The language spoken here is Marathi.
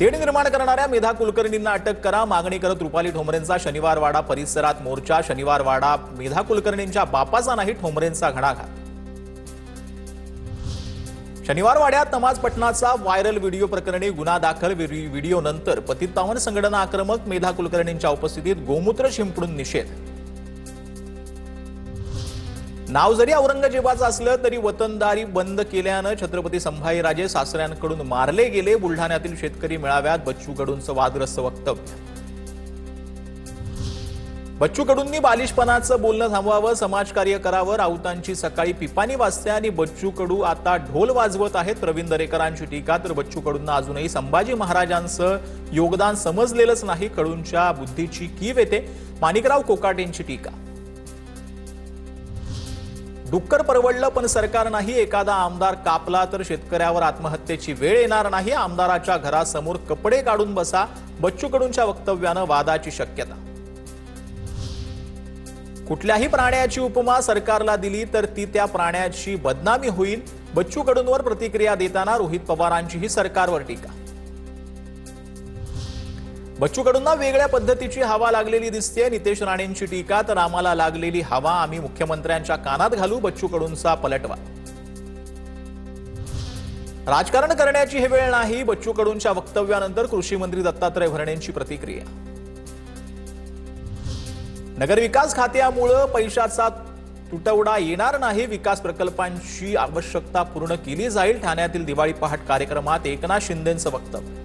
तेढ निर्माण करणाऱ्या मेधा कुलकर्णींना अटक करा, मागणी करत रुपाली ठोंबरेंचा शनिवारवाडा परिसरात मोर्चा। शनिवारवाडा मेधा कुलकर्णींच्या बापाचा नाही, ठोंबरेंचा घणाघात। शनिवारवाड्यात नमाज पठणाचा व्हायरल व्हिडिओ प्रकरणी गुन्हा दाखल। व्हिडिओ नंतर पतितपावन संघटना आक्रमक। मेधा कुलकर्णींच्या उपस्थितीत गोमूत्र शिंपडून निषेध। नाव जरी औरंगजेबाचं असलं तरी वतनदारी बंद केल्यानं छत्रपती संभाजीराजे सासऱ्यांकडून मारले गेले। बुलढाण्यातील शेतकरी मेळाव्यात बच्चू कडूंचं वादग्रस्त वक्तव्य। बच्चू कडूंनी बालिशपणाचं बोलणं थांबवावं, समाजकार्य करावं। राऊतांची सकाळी पिपाणी वाजते आणि बच्चू कडू आता ढोल वाजवत आहेत। प्रवीण दरेकरांची टीका। तर बच्चू कडूंना अजूनही संभाजी महाराजांचं योगदान समजलेलंच नाही, कडूंच्या बुद्धीची कीव येते। माणिकराव कोकाटेंची टीका। डुक्कर परवडलं पण सरकार नाही, एखादा आमदार कापला तर शेतकऱ्यावर आत्महत्येची वेळ येणार नाही। आमदाराच्या घरासमोर कपडे काढून बसा। बच्चू कडूंच्या वक्तव्यानं वादाची शक्यता। कुठल्याही प्राण्याची उपमा सरकारला दिली तर ती त्या प्राण्याची बदनामी होईल। बच्चू कडूंवर प्रतिक्रिया देताना रोहित पवारांचीही सरकारवर टीका। बच्चू कडूंना वेगळ्या पद्धतीची हवा लागलेली दिसते। नितेश राणेंची टीका। तर आम्हाला लागलेली हवा आम्ही मुख्यमंत्र्यांच्या कानात घालू। बच्चू कडूंचा पलटवार। राजकारण करण्याची ही वेळ नाही। बच्चू कडूंच्या वक्तव्यानंतर कृषी मंत्री दत्तात्रय भरणेंची प्रतिक्रिया। नगरविकास खात्यामुळे पैशाचा तुटवडा येणार नाही, विकास प्रकल्पांची आवश्यकता पूर्ण केली जाईल। ठाण्यातील दिवाळी पहाट कार्यक्रमात एकनाथ शिंदेंचं वक्तव्य।